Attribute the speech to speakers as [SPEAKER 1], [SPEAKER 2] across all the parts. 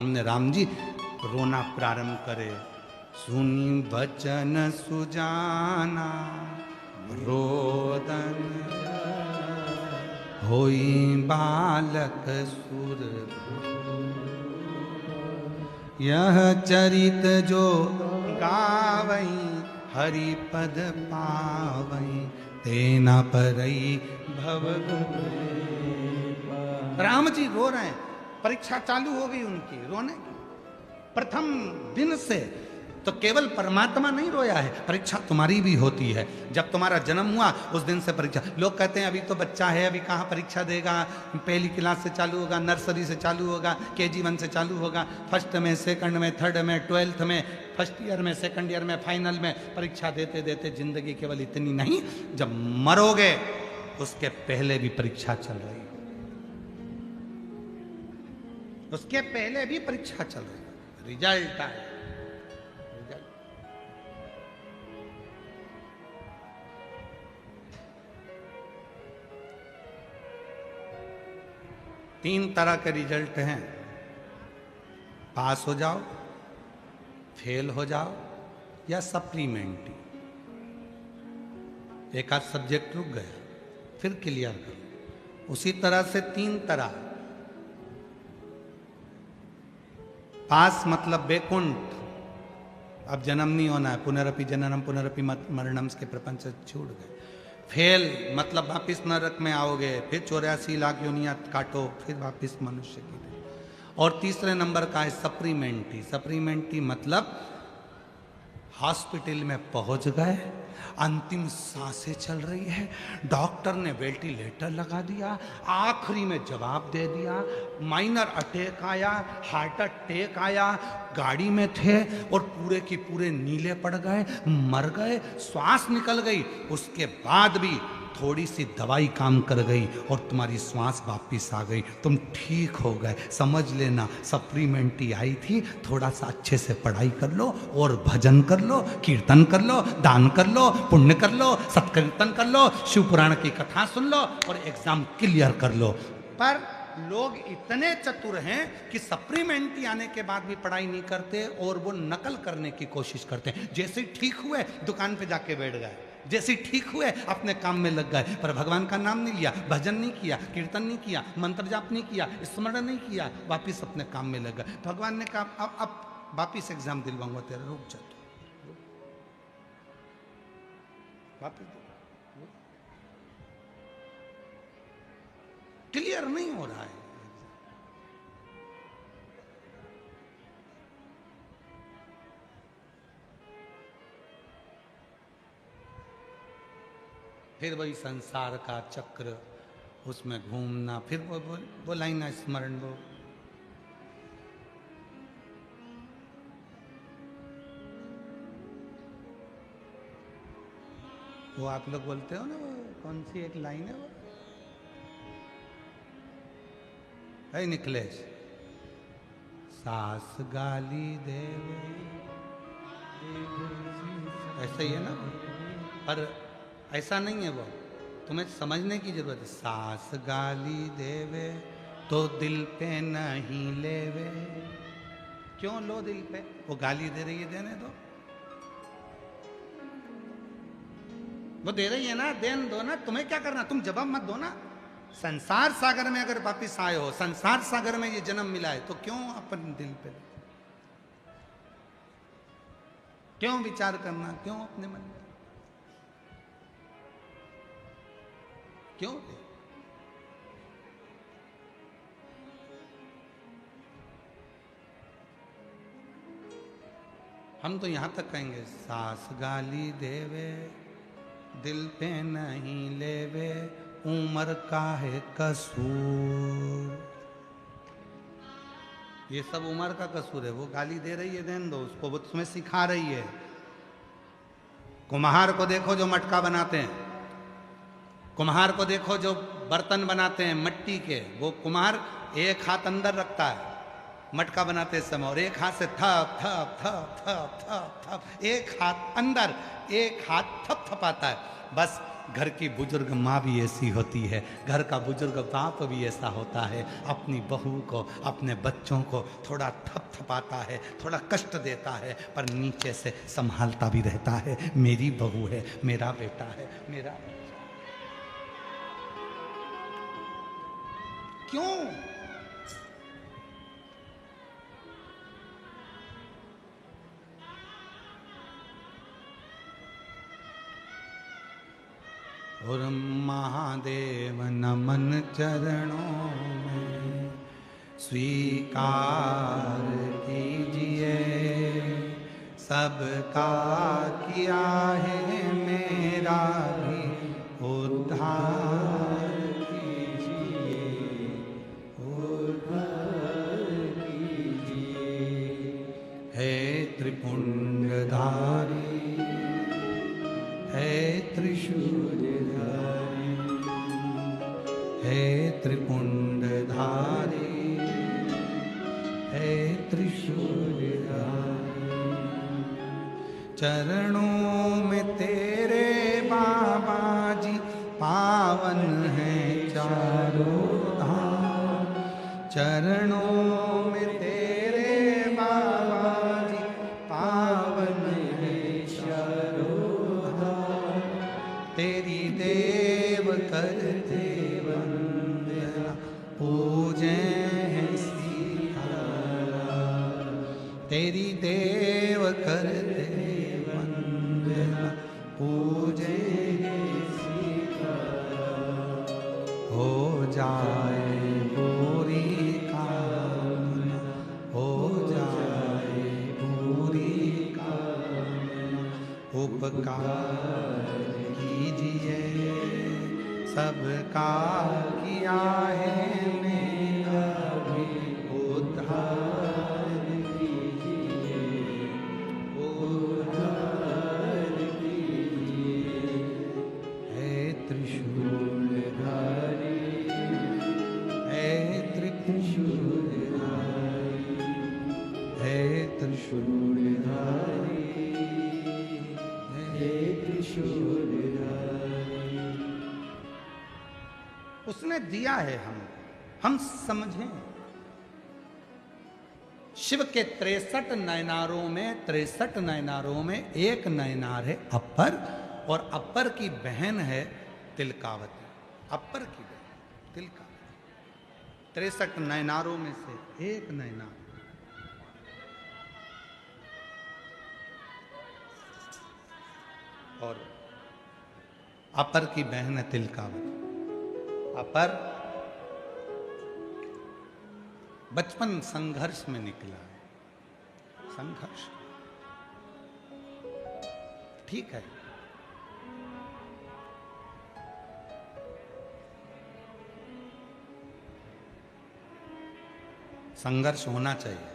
[SPEAKER 1] हमने राम जी रोना प्रारंभ करे। सुनी बचन सुजाना रोदन होई बालक सुर। यह चरित जो गावई हरि पद पावई तेना परई भव। राम जी रो रहे हैं, परीक्षा चालू हो गई उनकी रोने की। प्रथम दिन से तो केवल परमात्मा नहीं रोया है, परीक्षा तुम्हारी भी होती है। जब तुम्हारा जन्म हुआ उस दिन से परीक्षा। लोग कहते हैं अभी तो बच्चा है, अभी कहाँ परीक्षा देगा, पहली क्लास से चालू होगा, नर्सरी से चालू होगा, KG 1 से चालू होगा, फर्स्ट में, सेकंड में, थर्ड में, 12th में, फर्स्ट ईयर में, सेकंड ईयर में, फाइनल में परीक्षा देते देते जिंदगी केवल इतनी नहीं, जब मरोगे उसके पहले भी परीक्षा चल रही है, उसके पहले भी परीक्षा चल रही है। रिजल्ट आए, रिजल्ट। तीन तरह के रिजल्ट हैं, पास हो जाओ, फेल हो जाओ या सप्लीमेंट्री। एक आध सब्जेक्ट रुक गया फिर क्लियर करो। उसी तरह से तीन तरह। पास मतलब बैकुंठ, अब जन्म नहीं होना है, पुनरपि जननम पुनरपि मरणम के प्रपंच से छूट गए। फेल मतलब वापिस नरक में आओगे, फिर 84 लाख योनियां काटो, फिर वापिस मनुष्य की। और तीसरे नंबर का है सप्लीमेंट्री। सप्लीमेंट्री मतलब हॉस्पिटल में पहुंच गए, अंतिम सांसें चल रही है, डॉक्टर ने वेंटिलेटर लगा दिया, आखिरी में जवाब दे दिया, माइनर अटैक आया, हार्ट अटैक आया, गाड़ी में थे और पूरे की पूरे नीले पड़ गए, मर गए, श्वास निकल गई। उसके बाद भी थोड़ी सी दवाई काम कर गई और तुम्हारी श्वास वापिस आ गई, तुम ठीक हो गए। समझ लेना सप्लीमेंट्री आई थी, थोड़ा सा अच्छे से पढ़ाई कर लो और भजन कर लो, कीर्तन कर लो, दान कर लो, पुण्य कर लो, सत्कीर्तन कर लो, शिव पुराण की कथा सुन लो और एग्जाम क्लियर कर लो। पर लोग इतने चतुर हैं कि सप्लीमेंट्री आने के बाद भी पढ़ाई नहीं करते और वो नकल करने की कोशिश करते हैं। जैसे ठीक हुए दुकान पे जाके बैठ गए, जैसे ठीक हुए अपने काम में लग गए, पर भगवान का नाम नहीं लिया, भजन नहीं किया, कीर्तन नहीं किया, मंत्र जाप नहीं किया, स्मरण नहीं किया, वापिस अपने काम में लग गए। भगवान ने कहा अब वापिस एग्जाम दिलवाऊंगा तेरा, रुक जा तू, वापिस क्लियर नहीं हो रहा है। फिर वही संसार का चक्र, उसमें घूमना, फिर वो लाइन स्मरण, वो आप लोग बोलते हो ना, वो कौन सी एक लाइन है, वो है निकलेश, सास गाली देवे, ऐसा ही है ना। पर ऐसा नहीं है, वो तुम्हें समझने की जरूरत है। सास गाली देवे तो दिल पे नहीं लेवे। क्यों लो दिल पे, वो गाली दे रही है, देने दो, वो दे रही है ना, देन दो ना, तुम्हें क्या करना, तुम जवाब मत दो ना। संसार सागर में अगर वापिस आए हो, संसार सागर में ये जन्म मिला है, तो क्यों अपन दिल पे, क्यों विचार करना, क्यों अपने मन में, क्यों? हम तो यहां तक कहेंगे, सास गाली देवे दिल पे नहीं लेवे, उम्र का है कसूर। ये सब उम्र का कसूर है। वो गाली दे रही है, देन दो उसको, वो तुम्हें सिखा रही है। कुम्हार को देखो जो मटका बनाते हैं, कुम्हार को देखो जो बर्तन बनाते हैं मिट्टी के, वो कुम्हार एक हाथ अंदर रखता है मटका बनाते समय और एक हाथ से थप थप थप थप थप थप, एक हाथ अंदर, एक हाथ थप थपाता है। बस घर की बुजुर्ग माँ भी ऐसी होती है, घर का बुजुर्ग बाप भी ऐसा होता है। अपनी बहू को, अपने बच्चों को थोड़ा थपथपाता है, थोड़ा कष्ट देता है, पर नीचे से संभालता भी रहता है। मेरी बहू है, मेरा बेटा है, मेरा क्यों? और महादेव नमन चरणों में स्वीकार कीजिए, सबका किया है मेरा भी उद्धार कीजिए, उद्धार कीजिए। हे त्रिपुंडधारी, हे त्रिशूलधारी, हे त्रिपुंडधारी, हे त्रिशूलधारी। चरणों में तेरे बाबा जी पावन हैं चारों धाम। चरणों में तेरे बाबा जी पावन हैं चारों धाम। तेरी देव करते वंदना पूजे हैं सीताराम। तेरी देव करते वंदना पूजे हैं सीताराम। हो जाए पूरी कामना, हो जाए पूरी कामना। उपकार कीजिए, सबका किया है मेरा भी उद्धार कीजिए, उद्धार कीजिए। हे त्रिशूलधारी, हे त्रिशूलधारी, हे त्रिशूलधारी, हे त्रिशूलधारी। उसने दिया है हम समझें। शिव के 63 नयनारों में, 63 नयनारों में एक नयनार है अपर, और अपर की बहन है तिलकावती। अपर की बहन तिलकावती 63 नयनारों में से एक नयनार। और अपर की बहन है तिलकावती। अपर बचपन संघर्ष में निकला है। संघर्ष ठीक है, संघर्ष होना चाहिए।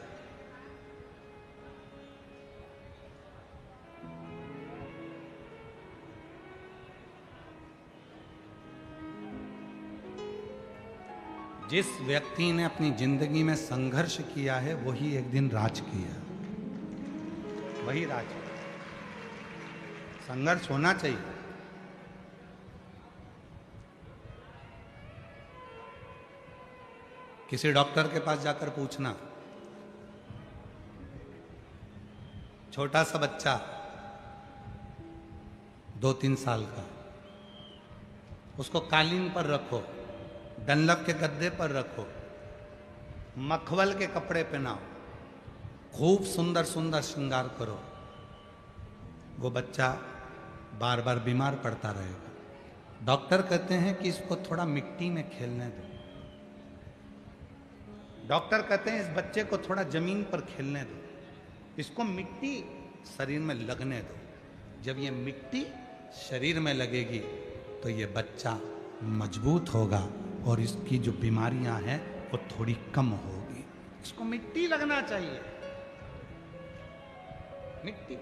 [SPEAKER 1] जिस व्यक्ति ने अपनी जिंदगी में संघर्ष किया है वही एक दिन राज किया, वही राज। संघर्ष होना चाहिए। किसी डॉक्टर के पास जाकर पूछना, छोटा सा बच्चा 2-3 साल का, उसको कालीन पर रखो, डनलप के गद्दे पर रखो, मखमल के कपड़े पहनाओ, खूब सुंदर सुंदर श्रृंगार करो, वो बच्चा बार बार बीमार पड़ता रहेगा। डॉक्टर कहते हैं कि इसको थोड़ा मिट्टी में खेलने दो। डॉक्टर कहते हैं इस बच्चे को थोड़ा जमीन पर खेलने दो, इसको मिट्टी शरीर में लगने दो। जब ये मिट्टी शरीर में लगेगी तो ये बच्चा मजबूत होगा और इसकी जो बीमारियां हैं वो थोड़ी कम होगी। इसको मिट्टी लगना चाहिए, मिट्टी।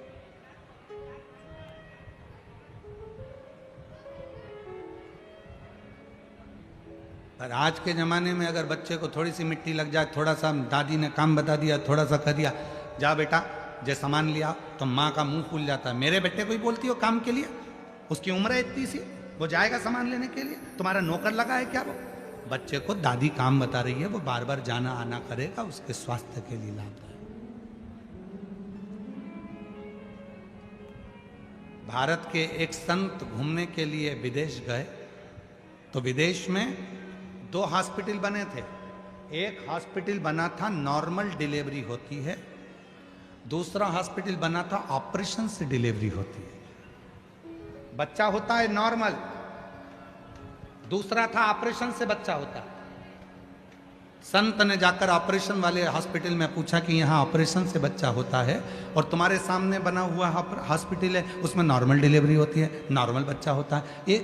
[SPEAKER 1] पर आज के ज़माने में अगर बच्चे को थोड़ी सी मिट्टी लग जाए, थोड़ा सा दादी ने काम बता दिया, थोड़ा सा कर दिया, जा बेटा जे सामान लिया, तो माँ का मुंह फूल जाता है। मेरे बेटे को ही बोलती हो काम के लिए, उसकी उम्र है इतनी सी, वो जाएगा सामान लेने के लिए? तुम्हारा नौकर लगा है क्या वो? बच्चे को दादी काम बता रही है, वो बार बार जाना आना करेगा, उसके स्वास्थ्य के लिए लाभदायक। भारत के एक संत घूमने के लिए विदेश गए, तो विदेश में 2 हॉस्पिटल बने थे। एक हॉस्पिटल बना था नॉर्मल डिलीवरी होती है, दूसरा हॉस्पिटल बना था ऑपरेशन से डिलीवरी होती है। बच्चा होता है नॉर्मल, दूसरा था ऑपरेशन से बच्चा होता है। संत ने जाकर ऑपरेशन वाले हॉस्पिटल में पूछा कि यहाँ ऑपरेशन से बच्चा होता है और तुम्हारे सामने बना हुआ हॉस्पिटल है उसमें नॉर्मल डिलीवरी होती है, नॉर्मल बच्चा होता है, ये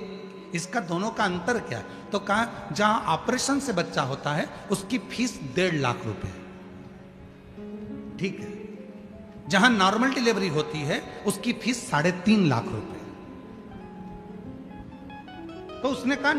[SPEAKER 1] इसका दोनों का अंतर क्या है? तो कहा जहां ऑपरेशन से बच्चा होता है उसकी फीस 1.5 लाख रुपए, ठीक है। जहां नॉर्मल डिलीवरी होती है उसकी फीस 3.5 लाख रुपए। तो उसने कहा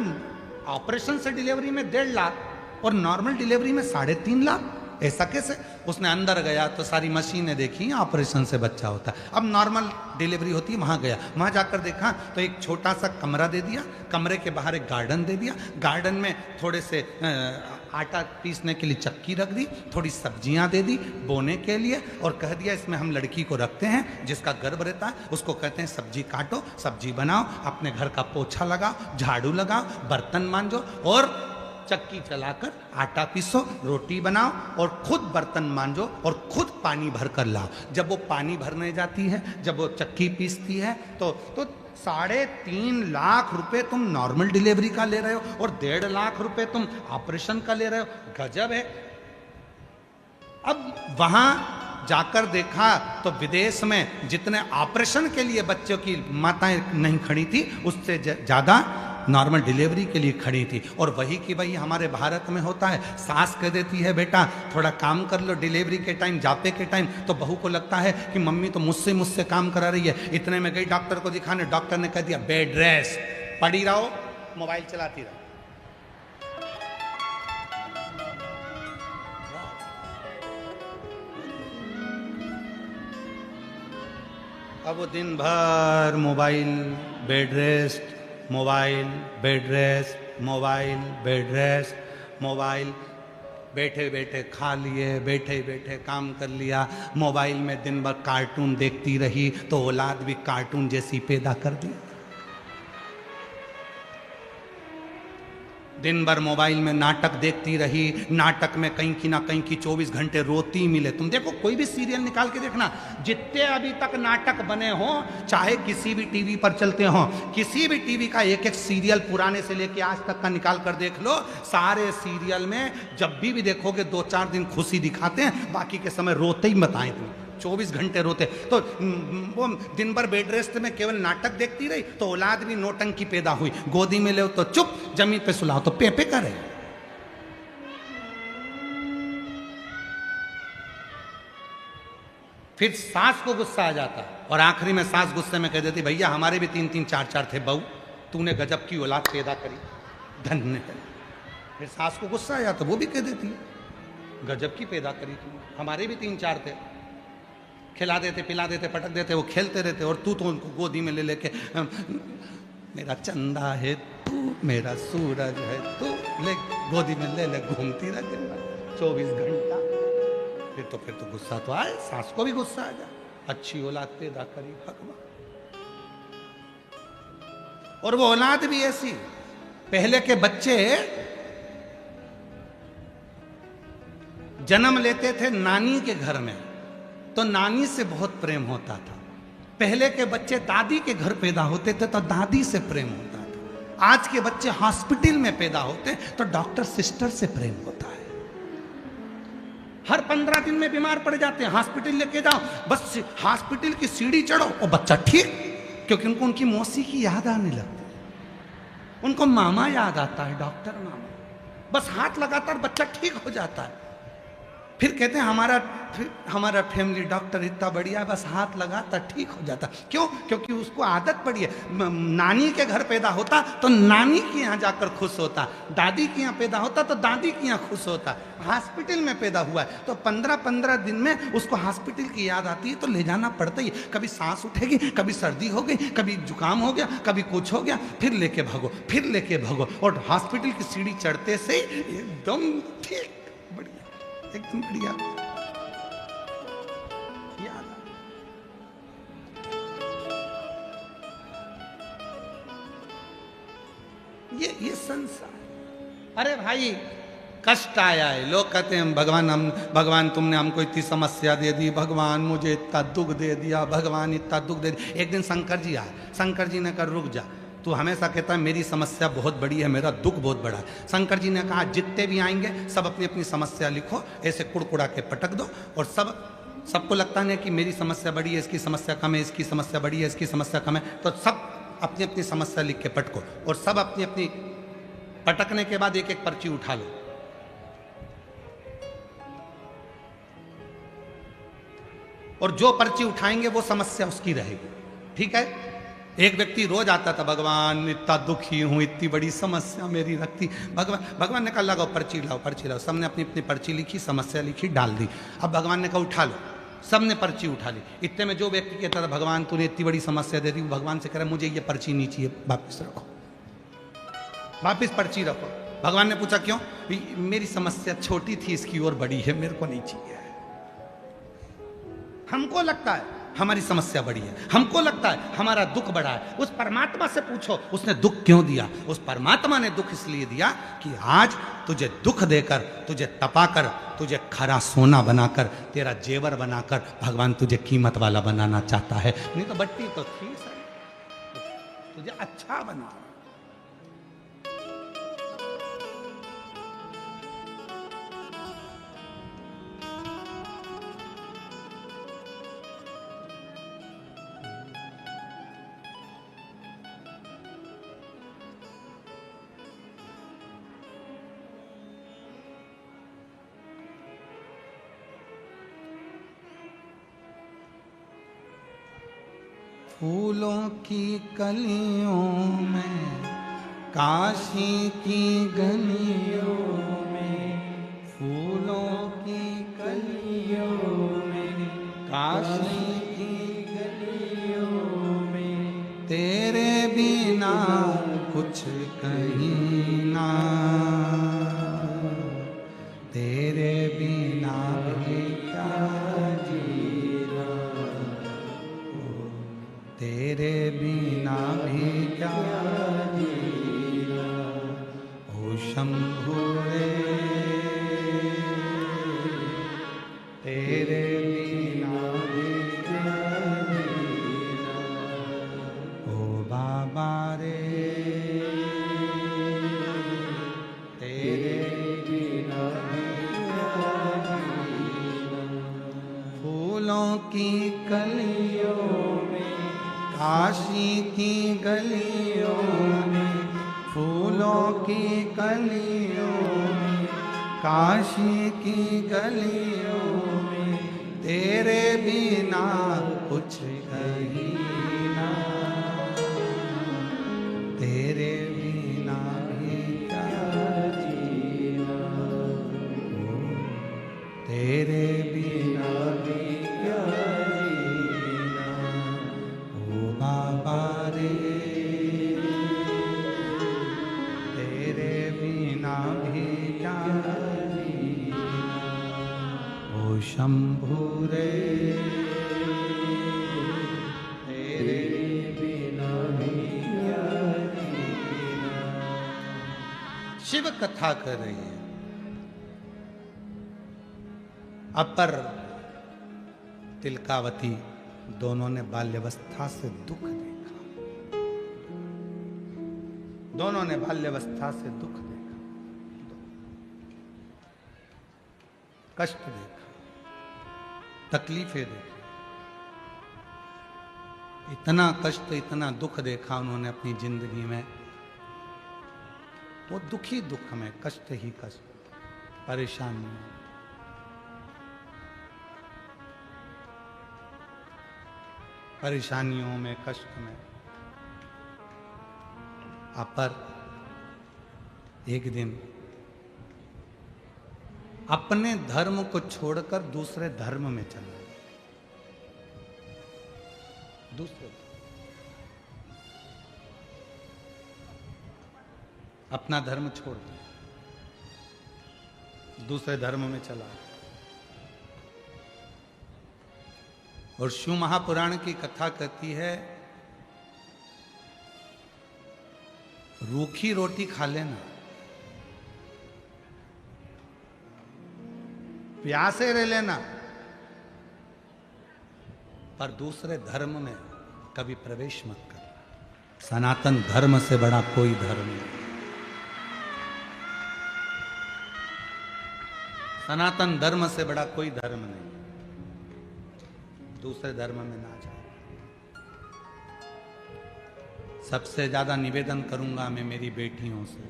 [SPEAKER 1] ऑपरेशन से डिलीवरी में 1.5 लाख और नॉर्मल डिलीवरी में 3.5 लाख, ऐसा कैसे? उसने अंदर गया तो सारी मशीनें देखी, ऑपरेशन से बच्चा होता है। अब नॉर्मल डिलीवरी होती है, वहां गया, वहां जाकर देखा तो एक छोटा सा कमरा दे दिया, कमरे के बाहर एक गार्डन दे दिया, गार्डन में थोड़े से आटा पीसने के लिए चक्की रख दी, थोड़ी सब्जियां दे दी बोने के लिए, और कह दिया इसमें हम लड़की को रखते हैं, जिसका गर्भ रहता है उसको कहते हैं सब्जी काटो, सब्जी बनाओ, अपने घर का पोछा लगाओ, झाड़ू लगाओ, बर्तन मांजो और चक्की चलाकर आटा पीसो, रोटी बनाओ और खुद बर्तन मांजो और खुद पानी भर कर लाओ। जब वो पानी भरने जाती है, जब वो चक्की पीसती है तो 3.5 लाख रुपए तुम नॉर्मल डिलीवरी का ले रहे हो और 1.5 लाख रुपए तुम ऑपरेशन का ले रहे हो, गजब है। अब वहां जाकर देखा तो विदेश में जितने ऑपरेशन के लिए बच्चों की माताएं नहीं खड़ी थी, उससे ज्यादा नॉर्मल डिलीवरी के लिए खड़ी थी। और वही कि भाई हमारे भारत में होता है, सास कह देती है बेटा थोड़ा काम कर लो डिलीवरी के टाइम, जाते के टाइम, तो बहू को लगता है कि मम्मी तो मुझसे काम करा रही है। इतने में गई डॉक्टर को दिखाने, डॉक्टर ने कह दिया बेड रेस्ट, पड़ी रहो, मोबाइल चलाती रहो। अब वो दिन भर mobile, bed rest, mobile, bed rest, mobile, bed rest, mobile, बैठे बैठे खा लिए, बैठे बैठे काम कर लिया, मोबाइल में दिन भर कार्टून देखती रही तो औलाद भी कार्टून जैसी पैदा कर दी। दिन भर मोबाइल में नाटक देखती रही, नाटक में कहीं की ना कहीं की 24 घंटे रोती मिले। तुम देखो कोई भी सीरियल निकाल के देखना, जितने अभी तक नाटक बने हों, चाहे किसी भी टीवी पर चलते हों, किसी भी टीवी का एक एक सीरियल पुराने से लेके आज तक का निकाल कर देख लो, सारे सीरियल में जब भी देखोगे 2-4 दिन खुशी दिखाते हैं, बाकी के समय रोते ही बताएं तुम, 24 घंटे रोते। तो वो दिन भर बेड रेस्ट में केवल नाटक देखती रही तो औलाद भी नौटंकी पैदा हुई। गोदी में ले तो चुप, जमीन पे सुलाओ तो पे करे। फिर सास को गुस्सा आ जाता और आखिरी में सास गुस्से में कह देती भैया हमारे भी 3-3 4-4 थे बहू, तूने गजब की औलाद पैदा करी, धन्य है। फिर सास को गुस्सा आ जाता, वो भी कह देती गजब की पैदा करी तू, हमारे भी 3-4 थे, खिला देते पिला देते पटक देते, वो खेलते रहते और तू तो उनको गोदी में ले लेके मेरा चंदा है तू, मेरा सूरज है तू, ले गोदी में ले घूमती रह दिन भर 24 घंटा। फिर तो गुस्सा तो आए, सास को भी गुस्सा आ जाए, अच्छी औलाद पैदा करी भगवान। और वो औलाद भी ऐसी, पहले के बच्चे जन्म लेते थे नानी के घर में तो नानी से बहुत प्रेम होता था। पहले के बच्चे दादी के घर पैदा होते थे तो दादी से प्रेम होता था। आज के बच्चे हॉस्पिटल में पैदा होते तो डॉक्टर सिस्टर से प्रेम होता है। हर 15 दिन में बीमार पड़ जाते हैं, हॉस्पिटल लेके जाओ, बस हॉस्पिटल की सीढ़ी चढ़ो और बच्चा ठीक, क्योंकि उनको उनकी मौसी की याद आने लगती है, उनको मामा याद आता है, डॉक्टर मामा, बस हाथ लगाता और बच्चा ठीक हो जाता है। फिर कहते हैं हमारा फैमिली डॉक्टर इतना बढ़िया, बस हाथ लगाता ठीक हो जाता। क्यों? क्योंकि उसको आदत पड़ी है। नानी के घर पैदा होता तो नानी के यहाँ जाकर खुश होता, दादी के यहाँ पैदा होता तो दादी के यहाँ खुश होता। हॉस्पिटल में पैदा हुआ है तो 15-15 दिन में उसको हॉस्पिटल की याद आती है तो ले जाना पड़ता ही। कभी सांस उठेगी, कभी सर्दी हो गई, कभी जुकाम हो गया, कभी कुछ हो गया, फिर लेके भागो, फिर लेके भागो, और हॉस्पिटल की सीढ़ी चढ़ते से एकदम ठीक, बढ़िया, एकदम बढ़िया याद। ये संसार। अरे भाई कष्ट आया है, लोग कहते हैं भगवान तुमने हमको इतनी समस्या दे दी, भगवान मुझे इतना दुख दे दिया, भगवान इतना दुख दे दिया। एक दिन शंकर जी आए, शंकर जी ने कहा रुक जा, तू हमेशा कहता है मेरी समस्या बहुत बड़ी है, मेरा दुख बहुत बड़ा है। शंकर जी ने कहा जितने भी आएंगे सब अपनी अपनी समस्या लिखो, ऐसे कुड़कुड़ा के पटक दो, और सबको लगता है कि मेरी समस्या बड़ी है, इसकी समस्या कम है, इसकी समस्या बड़ी है, इसकी समस्या कम है, तो सब अपनी अपनी समस्या लिख के पटको, और सब अपनी अपनी पटकने के बाद एक एक पर्ची उठा लो। और जो पर्ची उठाएंगे वो समस्या उसकी रहेगी, ठीक है। एक व्यक्ति रोज आता था, भगवान इतना दुखी हूं, इतनी बड़ी समस्या मेरी रखती, भगवान ने कहा लगाओ पर्ची लाओ, पर्ची लाओ। सबने अपनी अपनी पर्ची लिखी, समस्या लिखी, डाल दी। अब भगवान ने कहा उठा लो, सबने पर्ची उठा ली। इतने में जो व्यक्ति कहता था भगवान तूने इतनी बड़ी समस्या दे दी, भगवान से कह रहा मुझे ये पर्ची नहीं चाहिए, वापिस रखो, वापिस पर्ची रखो। भगवान ने पूछा क्यों? मेरी समस्या छोटी थी, इसकी और बड़ी है, मेरे को नहीं चाहिए। हमको लगता है हमारी समस्या बड़ी है, हमको लगता है हमारा दुख बड़ा है। उस परमात्मा से पूछो उसने दुख क्यों दिया। उस परमात्मा ने दुख इसलिए दिया कि आज तुझे दुख देकर, तुझे तपाकर, तुझे खरा सोना बनाकर, तेरा जेवर बनाकर भगवान तुझे कीमत वाला बनाना चाहता है। नहीं तो बट्टी तो थी सर, तुझे अच्छा बना। फूलों की कलियों में, काशी की गलियों में, फूलों की कलियों में, काशी की गलियों में, तेरे बिना कुछ कहीं ना, तेरे बिना भी क्या जीना, तेरे बिना भी क्या जीना, ओ शंभु रे, तेरे बिना भी क्या जीना, ओ बाबा रे, तेरे बिना भी क्या जीना। फूलों की कलियों में, काशी की गलियों में, फूलों की कलियों में, काशी की गलियों में, तेरे बिना कुछ कहीं ना, तेरे बिना भी क्या जीना, तेरे बिना भी क्या जीना, ओ बाबा रे, तेरे बिना भी क्या जीना, ओ शंभु रे, तेरे बिना भी क्या जीना। शिव कथा कर रही है। अपर तिलकावती दोनों ने बाल्यावस्था से दुख देखा, दोनों ने बाल्यावस्था से दुख देखा, कष्ट देखा, तकलीफें देखी, इतना कष्ट, इतना दुख देखा उन्होंने अपनी जिंदगी में। वो दुखी दुख में, कष्ट ही कष्ट, परेशानी। परेशानियों में, कष्ट में, पर एक दिन अपने धर्म को छोड़कर दूसरे धर्म में चला। दूसरे अपना धर्म छोड़ दिया, दूसरे धर्म में चला। और शिव महापुराण की कथा कहती है, रूखी रोटी खा लेना, प्यासे रह लेना, पर दूसरे धर्म में कभी प्रवेश मत करना। सनातन धर्म से बड़ा कोई धर्म नहीं। सनातन धर्म से बड़ा कोई धर्म नहीं। दूसरे धर्म में ना जाए। सबसे ज्यादा निवेदन करूंगा मैं मेरी बेटियों से,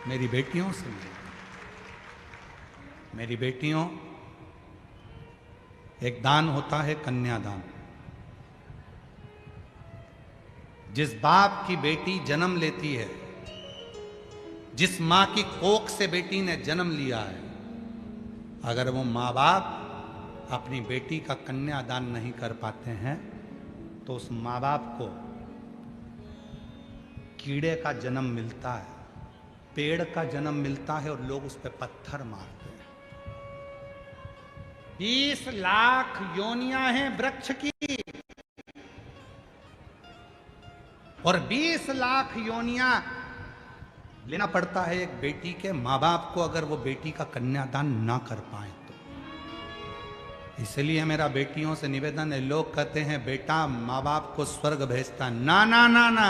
[SPEAKER 1] मेरी बेटियों से, मेरी बेटियों, एक दान होता है कन्यादान। जिस बाप की बेटी जन्म लेती है, जिस मां की कोख से बेटी ने जन्म लिया है, अगर वो मां बाप अपनी बेटी का कन्यादान नहीं कर पाते हैं तो उस मां बाप को कीड़े का जन्म मिलता है, पेड़ का जन्म मिलता है और लोग उस पर पत्थर मारते हैं। 20 लाख योनियां हैं वृक्ष की, और 20 लाख योनियां लेना पड़ता है एक बेटी के मां बाप को, अगर वो बेटी का कन्यादान ना कर पाए तो। इसलिए मेरा बेटियों से निवेदन है, लोग कहते हैं बेटा मां बाप को स्वर्ग भेजता, ना ना ना ना।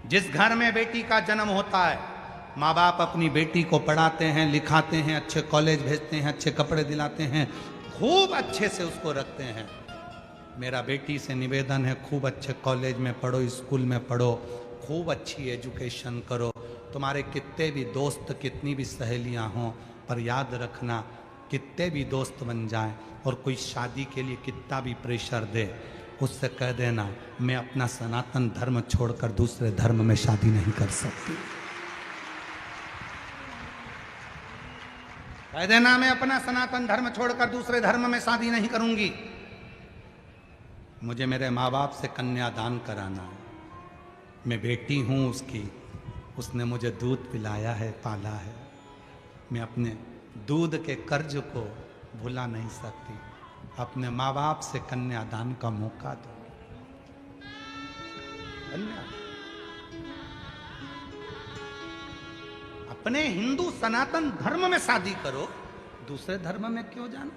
[SPEAKER 1] जिस घर में बेटी का जन्म होता है, माँ बाप अपनी बेटी को पढ़ाते हैं, लिखाते हैं, अच्छे कॉलेज भेजते हैं, अच्छे कपड़े दिलाते हैं, खूब अच्छे से उसको रखते हैं। मेरा बेटी से निवेदन है, खूब अच्छे कॉलेज में पढ़ो, स्कूल में पढ़ो, खूब अच्छी एजुकेशन करो। तुम्हारे कितने भी दोस्त, कितनी भी सहेलियां हों, पर याद रखना, कितने भी दोस्त बन जाएं और कोई शादी के लिए कितना भी प्रेशर दे, उससे कह देना मैं अपना सनातन धर्म छोड़कर दूसरे धर्म में शादी नहीं कर सकती। कह देना मैं अपना सनातन धर्म छोड़कर दूसरे धर्म में शादी नहीं करूंगी। मुझे मेरे माँ बाप से कन्यादान कराना है। मैं बेटी हूँ उसकी, उसने मुझे दूध पिलाया है, पाला है। मैं अपने दूध के कर्ज को भुला नहीं सकती। अपने माँ बाप से कन्यादान का मौका दो। अपने हिंदू सनातन धर्म में शादी करो, दूसरे धर्म में क्यों जाना।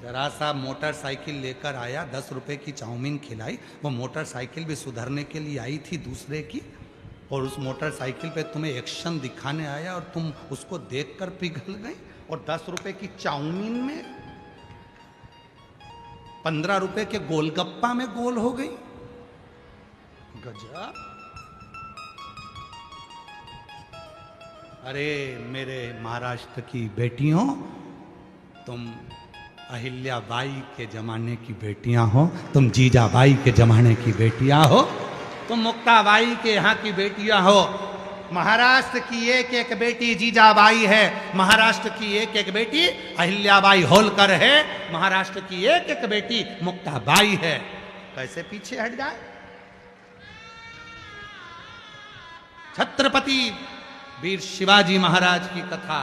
[SPEAKER 1] जरा सा मोटरसाइकिल लेकर आया, 10 रुपए की चाउमीन खिलाई, वो मोटरसाइकिल भी सुधरने के लिए आई थी दूसरे की, और उस मोटरसाइकिल पे तुम्हें एक्शन दिखाने आया और तुम उसको देखकर पिघल गई, और 10 रुपए की चाउमीन में 15 रुपए के गोलगप्पा में गोल हो गई। गजब। अरे मेरे महाराष्ट्र की बेटियों, तुम अहिल्याबाई के जमाने की बेटियां हो, तुम जीजाबाई के जमाने की बेटियां हो, तुम मुक्ताबाई के यहाँ की बेटियां हो। महाराष्ट्र की एक एक बेटी जीजाबाई है, महाराष्ट्र की एक एक बेटी अहिल्याबाई होलकर है, महाराष्ट्र की एक एक बेटी मुक्ताबाई है। कैसे पीछे हट जाए। छत्रपति वीर शिवाजी महाराज की कथा,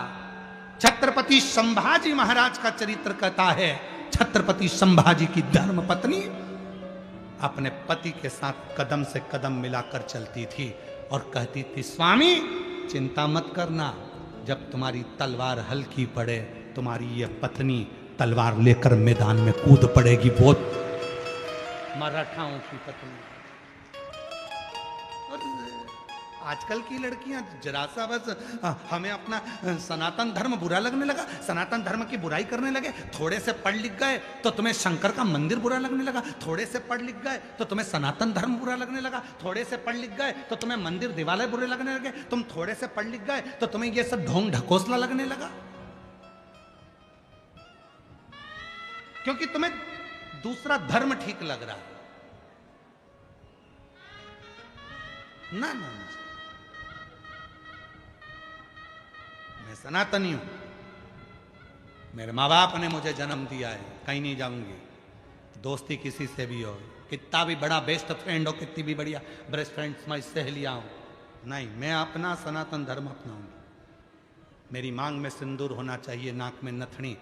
[SPEAKER 1] छत्रपति संभाजी महाराज का चरित्र कहता है, छत्रपति संभाजी की धर्म पत्नी अपने पति के साथ कदम से कदम मिलाकर चलती थी और कहती थी, स्वामी चिंता मत करना, जब तुम्हारी तलवार हल्की पड़े, तुम्हारी ये पत्नी तलवार लेकर मैदान में कूद पड़ेगी। वो मराठाओं की पत्नी। आजकल की लड़कियां जरा सा बस हमें अपना सनातन धर्म बुरा लगने लगा, सनातन धर्म की बुराई करने लगे। थोड़े से पढ़ लिख गए तो तुम्हें शंकर का मंदिर बुरा लगने लगा, थोड़े से पढ़ लिख गए तो तुम्हें सनातन धर्म बुरा लगने लगा, थोड़े से पढ़ लिख गए तो तुम्हें मंदिर दिवाले बुरे लगने लगे, तुम थोड़े से पढ़ लिख गए तो तुम्हें ये सब ढोंग ढकोसला लगने लगा। क्योंकि तुम्हें दूसरा धर्म ठीक लग रहा है। ना ना, मैं सनातनी हूं, मेरे माँ बाप ने मुझे जन्म दिया है, कहीं नहीं जाऊंगी। दोस्ती किसी से भी हो, कितना भी बड़ा बेस्ट फ्रेंड हो, कितनी भी बढ़िया बेस्ट फ्रेंड मैं सहेलियां हो, नहीं, मैं अपना सनातन धर्म अपनाऊंगी। मेरी मांग में सिंदूर होना चाहिए, नाक में नथनी।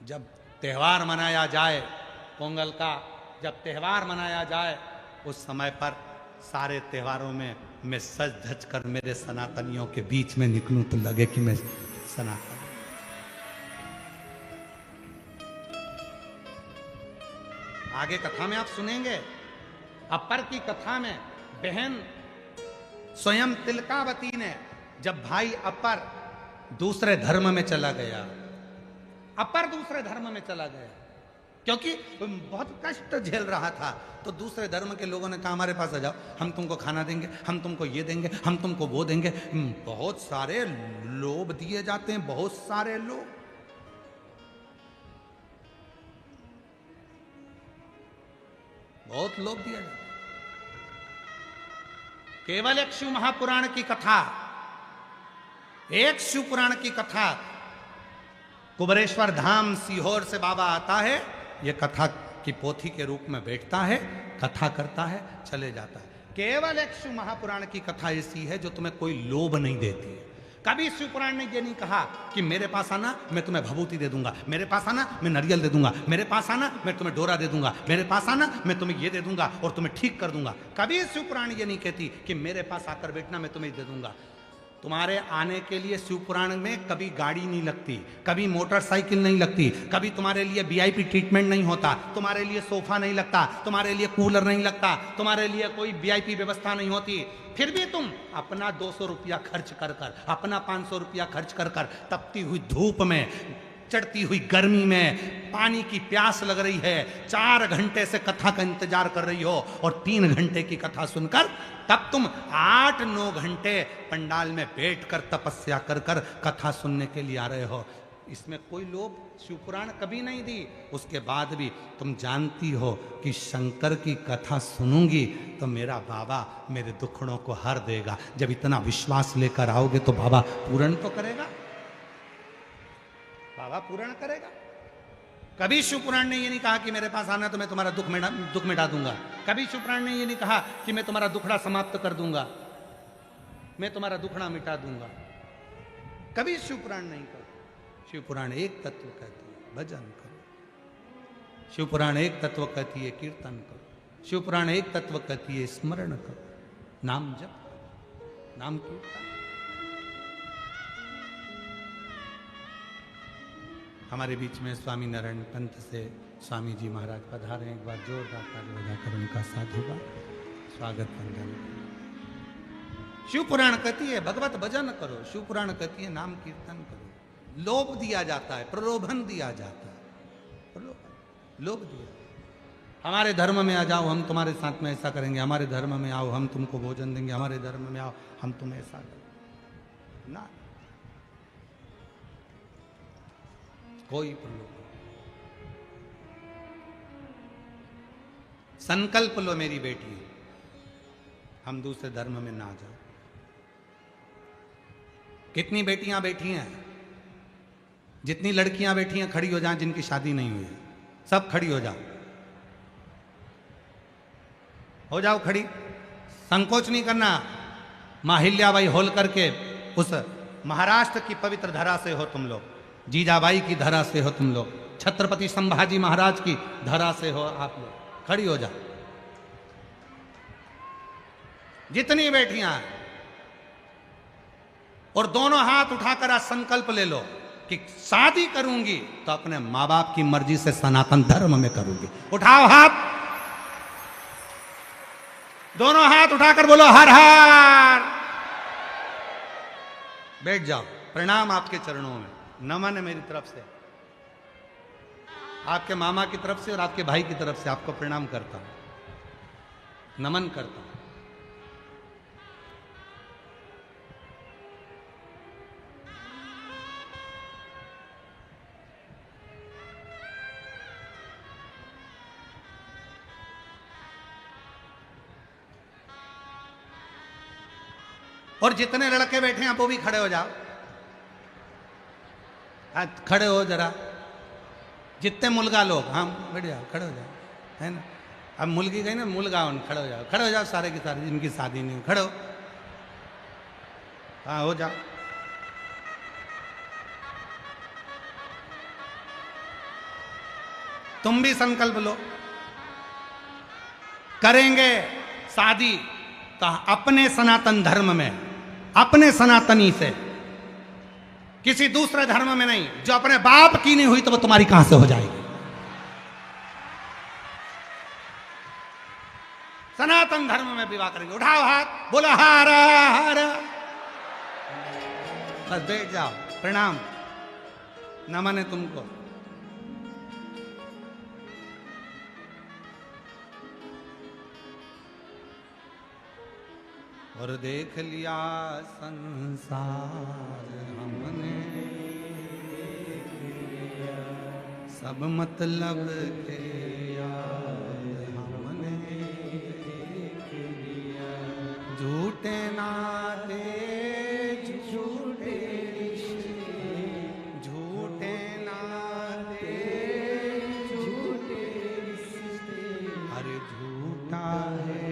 [SPEAKER 1] जब त्यौहार मनाया जाए पोंगल का, जब त्यौहार मनाया जाए उस समय पर सारे त्योहारों में मैं सज धज कर मेरे सनातनियों के बीच में निकलूं तो लगे कि मैं सनातन। आगे कथा में आप सुनेंगे, अपर की कथा में बहन स्वयं तिलकावती ने, जब भाई अपर दूसरे धर्म में चला गया, अपर दूसरे धर्म में चला गया क्योंकि बहुत कष्ट झेल रहा था, तो दूसरे धर्म के लोगों ने कहा हमारे पास आ जाओ, हम तुमको खाना देंगे, हम तुमको ये देंगे, हम तुमको वो देंगे। बहुत सारे लोभ दिए जाते हैं, बहुत सारे लोग। बहुत लोभ दिया जाता है। केवल एक शिव महापुराण की कथा, एक शिव पुराण की कथा, कुबरेश्वर धाम सीहोर से बाबा आता है, ये कथा की पोथी के रूप में बैठता है, कथा करता है, चले जाता है। केवल एक शिव महापुराण की कथा ऐसी है जो तुम्हें कोई लोभ नहीं देती है। कभी शिव पुराण ने ये नहीं कहा कि मेरे पास आना मैं तुम्हें भभूति दे दूंगा, मेरे पास आना मैं नारियल दे दूंगा, मेरे पास आना मैं तुम्हें डोरा दे दूंगा, मेरे पास आना मैं तुम्हें ये दे दूंगा और तुम्हें ठीक कर दूंगा। कभी शिव पुराण ये नहीं कहती कि मेरे पास आकर बैठना मैं तुम्हें दे दूंगा। तुम्हारे आने के लिए शिव पुराण में कभी गाड़ी नहीं लगती, कभी मोटरसाइकिल नहीं लगती, कभी तुम्हारे लिए वीआईपी ट्रीटमेंट नहीं होता, तुम्हारे लिए सोफा नहीं लगता, तुम्हारे लिए कूलर नहीं लगता, तुम्हारे लिए कोई वीआईपी व्यवस्था नहीं होती। फिर भी तुम अपना 200 रुपया खर्च कर कर, अपना 500 रुपया खर्च कर कर, तपती हुई धूप में, चढ़ती हुई गर्मी में, पानी की प्यास लग रही है, 4 घंटे से कथा का इंतजार कर रही हो और 3 घंटे की कथा सुनकर तब तुम 8-9 घंटे पंडाल में बैठकर तपस्या कर कर कथा सुनने के लिए आ रहे हो। इसमें कोई लोभ शिवपुराण कभी नहीं दी। उसके बाद भी तुम जानती हो कि शंकर की कथा सुनूंगी तो मेरा बाबा मेरे दुखड़ों को हर देगा। जब इतना विश्वास लेकर आओगे तो बाबा पूर्ण तो करेगा, बाबा पूर्ण करेगा। कभी शिवपुराण ने ये नहीं कहा कि मेरे पास आना तो मैं तुम्हारा दुख मिटा दूंगा। कभी शिवपुराण ने ये नहीं कहा कि मैं तुम्हारा दुखड़ा समाप्त कर दूंगा, मैं तुम्हारा दुखड़ा मिटा दूंगा। कभी शिवपुराण नहीं कहा। शिवपुराण एक तत्व कहती है भजन करो, शिवपुराण एक तत्व कहती है कीर्तन करो, शिवपुराण एक तत्व कहती है स्मरण करो, नाम जप, नाम कीर्तन। हमारे बीच में स्वामी नारायण पंथ से स्वामी जी महाराज पधारे। एक बार जोरदार ताली बजाकर उनका साधुवाद स्वागत वंदन। शिवपुराण कहती है भगवत भजन करो, शिवपुराण कहती है नाम कीर्तन करो। लोभ दिया जाता है, प्रलोभन दिया जाता है, लोभ दिया। हमारे धर्म में आ जाओ, हम तुम्हारे साथ में ऐसा करेंगे, हमारे धर्म में आओ, हम तुमको भोजन देंगे, हमारे धर्म में आओ, हम तुम्हें ऐसा करेंगे ना। कोई प्रलोभन। संकल्प लो मेरी बेटी, हम दूसरे धर्म में ना जाओ। कितनी बेटियां बैठी हैं, जितनी लड़कियां बैठी हैं खड़ी हो जाएं, जिनकी शादी नहीं हुई है सब खड़ी हो जाओ, हो जाओ खड़ी, संकोच नहीं करना। माहिल्याबाई होलकर के उस महाराष्ट्र की पवित्र धरा से हो तुम लोग, जीजाबाई की धरा से हो तुम लोग, छत्रपति संभाजी महाराज की धरा से हो आप लोग, खड़ी हो जाओ जितनी बैठियां हैं, और दोनों हाथ उठाकर आज संकल्प ले लो कि शादी करूंगी तो अपने मां बाप की मर्जी से सनातन धर्म में करूंगी। उठाओ हाथ, दोनों हाथ उठाकर बोलो हर हर। बैठ जाओ, प्रणाम आपके चरणों में, नमन है मेरी तरफ से, आपके मामा की तरफ से और आपके भाई की तरफ से आपको प्रणाम करता हूं, नमन करता हूं। और जितने लड़के बैठे हैं वो भी खड़े हो जाओ, खड़े हो जरा, जितने मुलगा लोग, हाँ बैठ जाओ, खड़े हो जाओ, है ना। अब मुलगी गई ना, मुलगा उन खड़े हो जाओ, खड़े हो जाओ सारे के सारे जिनकी शादी नहीं, खड़े हो, हाँ हो जाओ। तुम भी संकल्प लो, करेंगे शादी तो अपने सनातन धर्म में, अपने सनातनी से, किसी दूसरे धर्म में नहीं। जो अपने बाप की नहीं हुई तो वो तुम्हारी कहां से हो जाएगी। सनातन धर्म में विवाह करेंगे। उठाओ हाथ, बोलो हारा हारा, बस बैठ जाओ, प्रणाम, नमन है तुमको। और देख लिया संसार हमने, सब मतलब के यार हमने, झूठे नाते झूठे रिश्ते, झूठे नाते झूठे रिश्ते, अरे झूठा है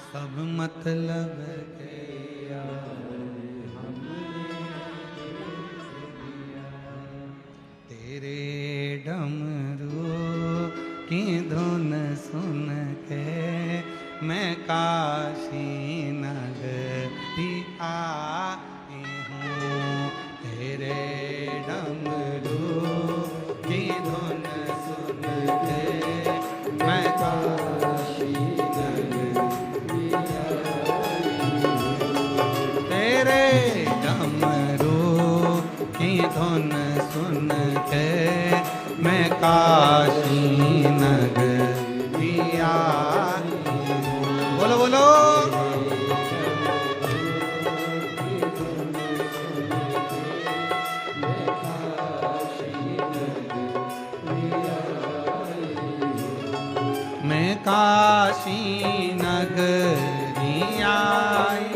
[SPEAKER 1] सब मतलब के यार हमने तेरे डमरू की धुन सुन के मैं काशी नगरी आई हूँ। तेरे डमरू की धुन सुन के मैं काशी धुन सुन के मैं काशी नगरी आई हूँ। बोलो बोलो, मैं काशी नगरी आई